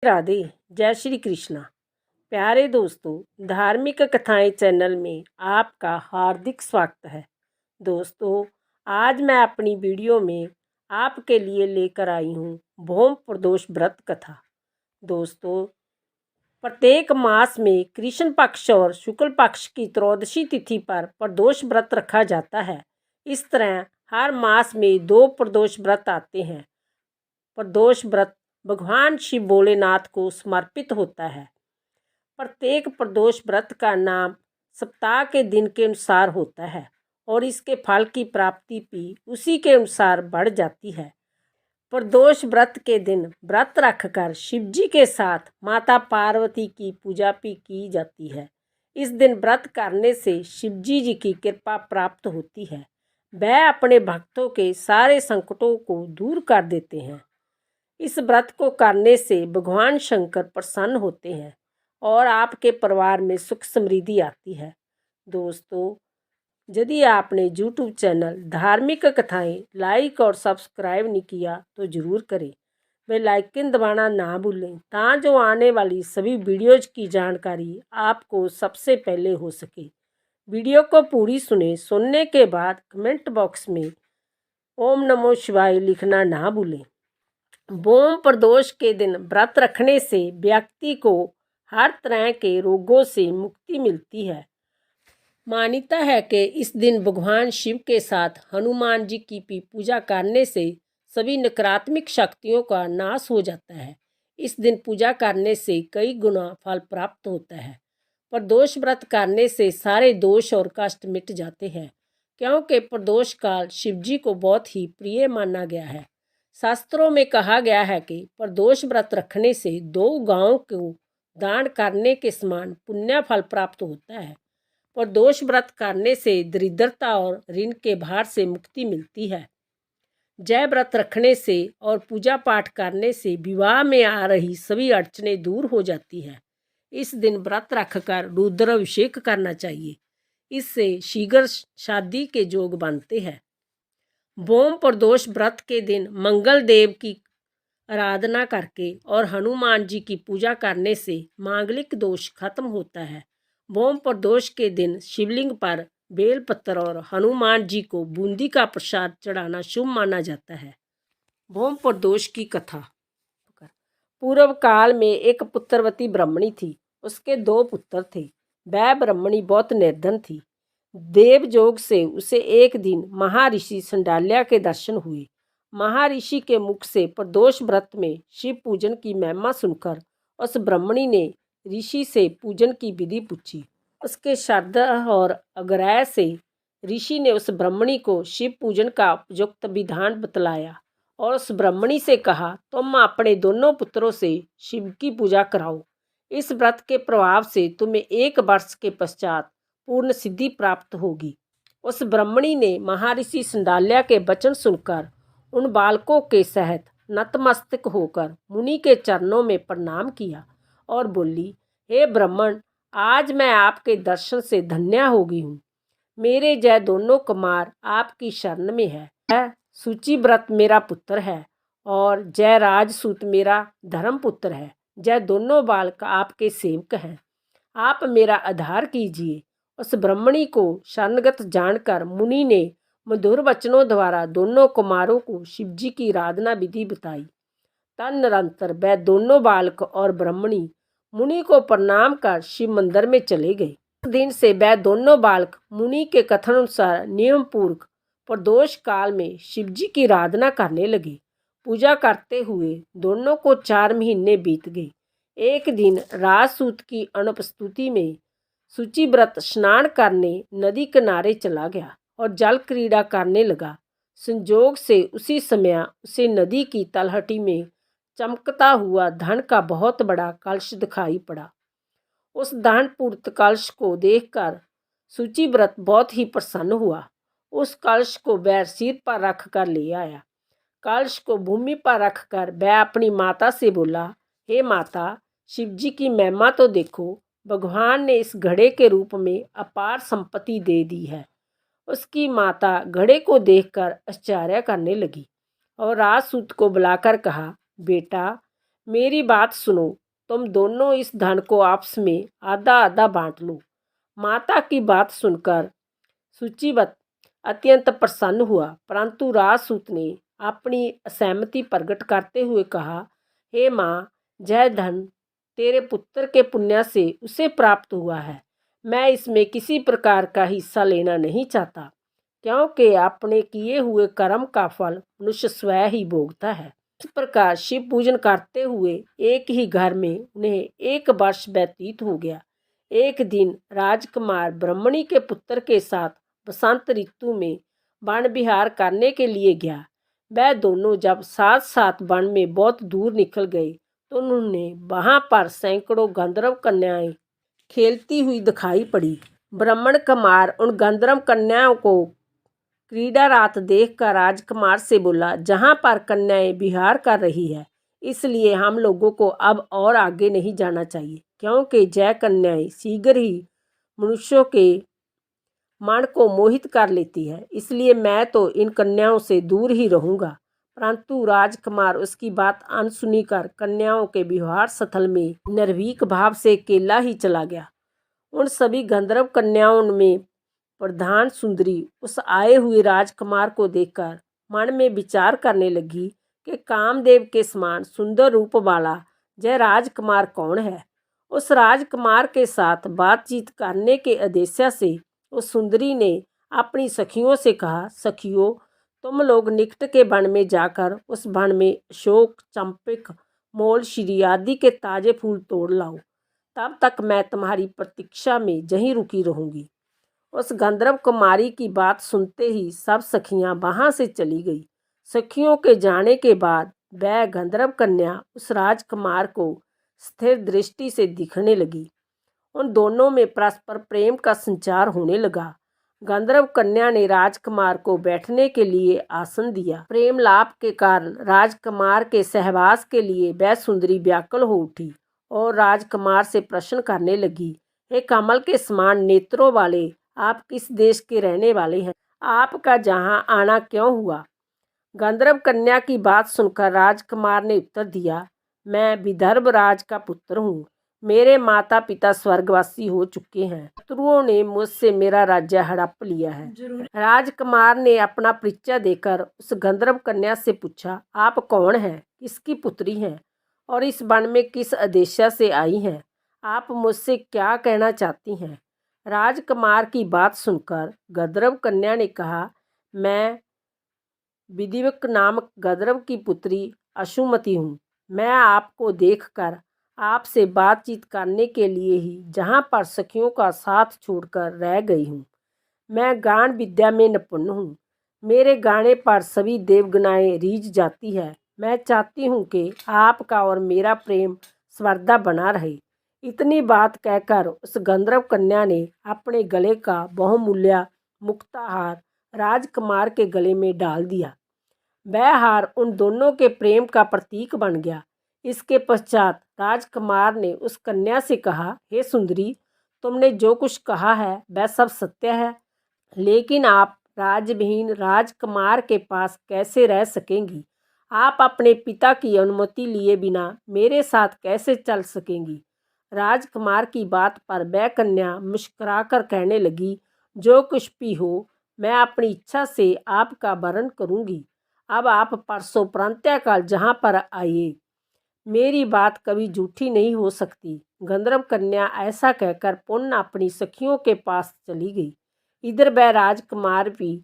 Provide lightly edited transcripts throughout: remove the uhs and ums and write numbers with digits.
राधे। जय श्री कृष्णा। प्यारे दोस्तों, धार्मिक कथाएं चैनल में आपका हार्दिक स्वागत है। दोस्तों, आज मैं अपनी वीडियो में आपके लिए लेकर आई हूँ भौम प्रदोष व्रत कथा। दोस्तों, प्रत्येक मास में कृष्ण पक्ष और शुक्ल पक्ष की त्रयोदशी तिथि पर प्रदोष व्रत रखा जाता है। इस तरह हर मास में 2 प्रदोष व्रत आते हैं। प्रदोष व्रत भगवान शिव भोलेनाथ को समर्पित होता है। प्रत्येक प्रदोष व्रत का नाम सप्ताह के दिन के अनुसार होता है और इसके फल की प्राप्ति भी उसी के अनुसार बढ़ जाती है। प्रदोष व्रत के दिन व्रत रखकर शिव जी के साथ माता पार्वती की पूजा भी की जाती है। इस दिन व्रत करने से शिव जी की कृपा प्राप्त होती है। वह अपने भक्तों के सारे संकटों को दूर कर देते हैं। इस व्रत को करने से भगवान शंकर प्रसन्न होते हैं और आपके परिवार में सुख समृद्धि आती है। दोस्तों, यदि आपने यूट्यूब चैनल धार्मिक कथाएं लाइक और सब्सक्राइब नहीं किया तो ज़रूर करें। बेल आइकन दबाना ना भूलें ताकि जो आने वाली सभी वीडियोज की जानकारी आपको सबसे पहले हो सके। वीडियो को पूरी सुनने के बाद कमेंट बॉक्स में ओम नमो शिवाय लिखना ना भूलें। भौम प्रदोष के दिन व्रत रखने से व्यक्ति को हर तरह के रोगों से मुक्ति मिलती है। मान्यता है कि इस दिन भगवान शिव के साथ हनुमान जी की भी पूजा करने से सभी नकारात्मक शक्तियों का नाश हो जाता है। इस दिन पूजा करने से कई गुना फल प्राप्त होता है। प्रदोष व्रत करने से सारे दोष और कष्ट मिट जाते हैं, क्योंकि प्रदोष काल शिव जी को बहुत ही प्रिय माना गया है। शास्त्रों में कहा गया है कि प्रदोष व्रत रखने से 2 गायों को दान करने के समान पुण्य फल प्राप्त होता है। प्रदोष व्रत करने से दरिद्रता और ऋण के भार से मुक्ति मिलती है। जय व्रत रखने से और पूजा पाठ करने से विवाह में आ रही सभी अड़चनें दूर हो जाती है। इस दिन व्रत रखकर रुद्राभिषेक करना चाहिए। इससे शीघ्र शादी के योग बनते हैं। भौम प्रदोष व्रत के दिन मंगल देव की आराधना करके और हनुमान जी की पूजा करने से मांगलिक दोष खत्म होता है। भौम प्रदोष के दिन शिवलिंग पर बेलपत्र और हनुमान जी को बूंदी का प्रसाद चढ़ाना शुभ माना जाता है। भौम प्रदोष की कथा। पूर्व काल में एक पुत्रवती ब्राह्मणी थी। उसके 2 पुत्र थे। वह ब्राह्मणी बहुत निर्धन थी। देवयोग से उसे एक दिन महर्षि संडाल्या के दर्शन हुए। महर्षि के मुख से प्रदोष व्रत में शिव पूजन की महिमा सुनकर उस ब्राह्मणी ने ऋषि से पूजन की विधि पूछी। उसके श्रद्धा और आग्रह से ऋषि ने उस ब्राह्मणी को शिव पूजन का उपयुक्त विधान बतलाया और उस ब्राह्मणी से कहा, तुम अपने दोनों पुत्रों से शिव की पूजा कराओ। इस व्रत के प्रभाव से तुम्हें 1 वर्ष के पश्चात पूर्ण सिद्धि प्राप्त होगी। उस ब्राह्मणी ने महर्षि संडाल्या के वचन सुनकर उन बालकों के सहित नतमस्तक होकर मुनि के चरणों में प्रणाम किया और बोली, हे ब्राह्मण, आज मैं आपके दर्शन से धन्य हो गई हूँ। मेरे जय दोनों कुमार आपकी शरण में है। जय सूचिव्रत मेरा पुत्र है और जय राजसूत मेरा धर्म पुत्र है। जय दोनों बालक आपके सेवक हैं। आप मेरा आधार कीजिए। उस ब्राह्मणी को शरणगत जानकर मुनि ने मधुर वचनों द्वारा दोनों कुमारों को शिवजी की आराधना विधि बताई। तदनंतर वह दोनों बालक और ब्राह्मणी मुनि को प्रणाम कर शिव मंदिर में चले गए। उस दिन से वह दोनों बालक मुनि के कथन अनुसार नियम पूर्वक प्रदोष काल में शिवजी की आराधना करने लगे। पूजा करते हुए दोनों को 4 महीने बीत गए। एक दिन राजसूत की अनुपस्थिति में सूचिव्रत स्नान करने नदी किनारे चला गया और जल क्रीड़ा करने लगा। संजोग से उसी समय उसे नदी की तलहटी में चमकता हुआ धन का बहुत बड़ा कलश दिखाई पड़ा। उस धन पूर्त कलश को देखकर सूचिव्रत बहुत ही प्रसन्न हुआ। उस कलश को वह सिर पर रख कर ले आया। कलश को भूमि पर रखकर वह अपनी माता से बोला, हे माता, शिवजी की महिमा तो देखो। भगवान ने इस घड़े के रूप में अपार संपत्ति दे दी है। उसकी माता घड़े को देखकर आश्चर्य करने लगी और राजसूत को बुलाकर कहा, बेटा, मेरी बात सुनो, तुम दोनों इस धन को आपस में आधा आधा बांट लो। माता की बात सुनकर सूचीबद्ध अत्यंत प्रसन्न हुआ, परंतु राजसूत ने अपनी असहमति प्रकट करते हुए कहा, हे माँ, यह धन तेरे पुत्र के पुण्य से उसे प्राप्त हुआ है। मैं इसमें किसी प्रकार का हिस्सा लेना नहीं चाहता, क्योंकि अपने किए हुए कर्म का फल मनुष्य स्वयं ही भोगता है। इस प्रकार शिव पूजन करते हुए एक ही घर में उन्हें 1 वर्ष व्यतीत हो गया। एक दिन राजकुमार ब्रह्मणी के पुत्र के साथ बसंत ऋतु में वन विहार करने के लिए गया। वह दोनों जब साथ साथ वन में बहुत दूर निकल गए तो उन्होंने वहां पर सैकड़ों गंधर्व कन्याएं खेलती हुई दिखाई पड़ी। ब्राह्मण कुमार उन गंधर्व कन्याओं को क्रीड़ा रात देखकर राजकुमार से बोला, जहाँ पर कन्याएं विहार कर रही है, इसलिए हम लोगों को अब और आगे नहीं जाना चाहिए, क्योंकि जय कन्याएं शीघ्र ही मनुष्यों के मन को मोहित कर लेती है। इसलिए मैं तो इन कन्याओं से दूर ही रहूँगा। परंतु राजकुमार उसकी बात अनसुनी कर कन्याओं के विहार स्थल में निर्भीक भाव से अकेला ही चला गया। उन सभी गंधर्व कन्याओं में प्रधान सुंदरी उस आए हुए राजकुमार को देखकर मन में विचार करने लगी कि कामदेव के समान सुंदर रूप वाला यह राजकुमार कौन है। उस राजकुमार के साथ बातचीत करने के उद्देश्य से उस सुंदरी ने अपनी सखियों से कहा, सखियों, तुम लोग निकट के वन में जाकर उस वन में अशोक, चंपक, मोल, श्री आदि के ताजे फूल तोड़ लाओ। तब तक मैं तुम्हारी प्रतीक्षा में यहीं रुकी रहूंगी। उस गंधर्व कुमारी की बात सुनते ही सब सखियां वहां से चली गई। सखियों के जाने के बाद वह गंधर्व कन्या उस राजकुमार को स्थिर दृष्टि से दिखने लगी। उन दोनों में परस्पर प्रेम का संचार होने लगा। गंधर्व कन्या ने राजकुमार को बैठने के लिए आसन दिया। प्रेम लाभ के कारण राजकुमार के सहवास के लिए वह सुंदरी व्याकुल हो उठी और राजकुमार से प्रश्न करने लगी, हे कमल के समान नेत्रों वाले, आप किस देश के रहने वाले हैं? आपका यहाँ आना क्यों हुआ? गंधर्व कन्या की बात सुनकर राजकुमार ने उत्तर दिया, मैं विदर्भ राज का पुत्र हूँ। मेरे माता पिता स्वर्गवासी हो चुके हैं। शत्रुओं ने मुझसे मेरा राज्य हड़प लिया है। राजकुमार ने अपना परिचय देकर उस गंधर्व कन्या से पूछा, आप कौन हैं, किसकी पुत्री हैं और इस वन में किस उद्देश्य से आई हैं? आप मुझसे क्या कहना चाहती हैं? राजकुमार की बात सुनकर गंधर्व कन्या ने कहा, मैं विदिवक नामक गंधर्व की पुत्री अशुमति हूँ। मैं आपको देखकर आपसे बातचीत करने के लिए ही जहाँ पर सखियों का साथ छोड़कर रह गई हूँ। मैं गान विद्या में निपुण हूँ। मेरे गाने पर सभी देवगनाएं रीझ जाती है। मैं चाहती हूँ कि आपका और मेरा प्रेम सर्वदा बना रहे। इतनी बात कहकर उस गंधर्व कन्या ने अपने गले का बहुमूल्य मुक्ताहार राजकुमार के गले में डाल दिया। वह हार उन दोनों के प्रेम का प्रतीक बन गया। इसके पश्चात राजकुमार ने उस कन्या से कहा, हे सुंदरी, तुमने जो कुछ कहा है वह सब सत्य है, लेकिन आप राजविहीन राजकुमार के पास कैसे रह सकेंगी? आप अपने पिता की अनुमति लिए बिना मेरे साथ कैसे चल सकेंगी? राजकुमार की बात पर वह कन्या मुस्कुराकर कहने लगी, जो कुछ भी हो, मैं अपनी इच्छा से आपका वरण करूंगी। अब आप परसों प्रातःकाल जहाँ पर आइए। मेरी बात कभी झूठी नहीं हो सकती। गंधर्व कन्या ऐसा कहकर पुनः अपनी सखियों के पास चली गई। इधर वह राजकुमार भी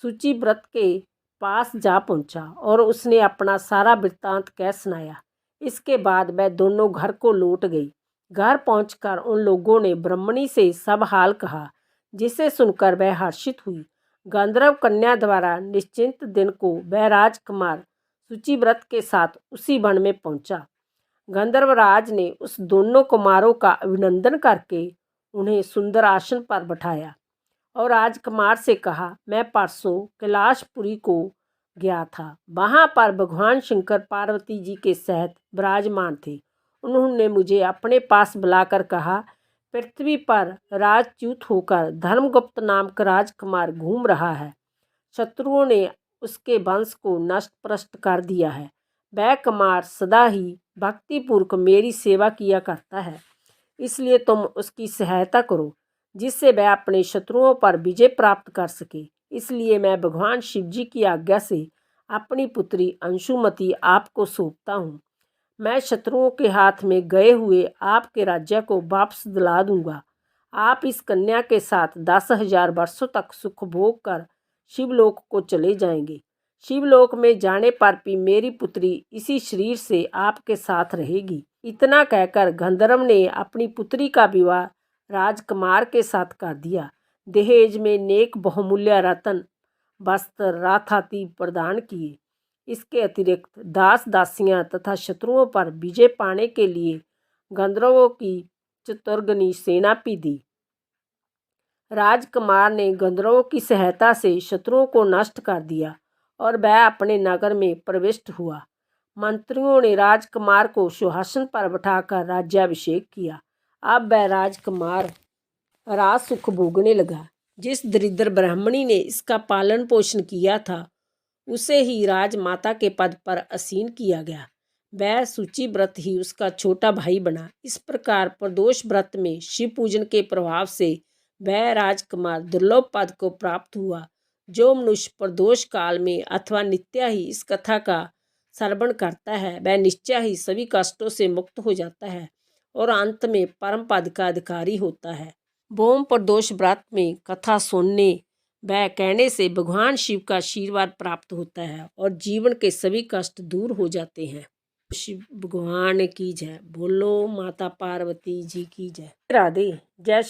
सूचीव्रत के पास जा पहुंचा और उसने अपना सारा वृत्तांत कह सुनाया। इसके बाद वह दोनों घर को लौट गई। घर पहुंचकर उन लोगों ने ब्रह्मणी से सब हाल कहा, जिसे सुनकर वह हर्षित हुई। गंधर्व कन्या द्वारा निश्चित दिन को वह राजकुमार सूचीव्रत के साथ उसी वन में पहुंचा। गंधर्वराज ने उस दोनों कुमारों का अभिनंदन करके उन्हें सुंदर आसन पर बैठाया और राजकुमार से कहा, मैं परसों कैलाशपुरी को गया था। वहाँ पर भगवान शंकर पार्वती जी के सहित विराजमान थे। उन्होंने मुझे अपने पास बुलाकर कहा, पृथ्वी पर राजच्युत होकर धर्मगुप्त नाम का राजकुमार घूम रहा है। शत्रुओं ने उसके वंश को नष्ट भ्रष्ट कर दिया है। वह कुमार सदा ही भक्तिपूर्वक मेरी सेवा किया करता है, इसलिए तुम उसकी सहायता करो जिससे वह अपने शत्रुओं पर विजय प्राप्त कर सके। इसलिए मैं भगवान शिव जी की आज्ञा से अपनी पुत्री अंशुमति आपको सौंपता हूँ। मैं शत्रुओं के हाथ में गए हुए आपके राज्य को वापस दिला दूंगा। आप इस कन्या के साथ 10,000 वर्षों तक सुख भोग कर शिवलोक को चले जाएंगे। शिवलोक में जाने पर भी मेरी पुत्री इसी शरीर से आपके साथ रहेगी। इतना कहकर गंधर्व ने अपनी पुत्री का विवाह राजकुमार के साथ कर दिया। दहेज में नेक बहुमूल्य रत्न, वस्त्र, राथाती प्रदान किए। इसके अतिरिक्त दास दासियां तथा शत्रुओं पर विजय पाने के लिए गंधर्वों की चतुर्गनी सेना भी दी। राजकुमार ने गंधर्वों की सहायता से शत्रुओं को नष्ट कर दिया और वह अपने नगर में प्रविष्ट हुआ। मंत्रियों ने राजकुमार को सिंहासन पर बैठाकर राज्याभिषेक किया। अब वह राजकुमार राज सुख भोगने लगा। जिस दरिद्र ब्राह्मणी ने इसका पालन पोषण किया था उसे ही राजमाता के पद पर आसीन किया गया। वह सूची व्रत ही उसका छोटा भाई बना। इस प्रकार प्रदोष व्रत में शिव पूजन के प्रभाव से वह राजकुमार दुर्लभ पद को प्राप्त हुआ। जो मनुष्य प्रदोष काल में अथवा नित्य ही इस कथा का श्रवण करता है वह निश्चय ही सभी कष्टों से मुक्त हो जाता है और अंत में परम पद का अधिकारी होता है। भौम प्रदोष व्रत में कथा सुनने वह कहने से भगवान शिव का आशीर्वाद प्राप्त होता है और जीवन के सभी कष्ट दूर हो जाते हैं। शिव भगवान की जय। बोलो माता पार्वती जी की जय। राधे। जय।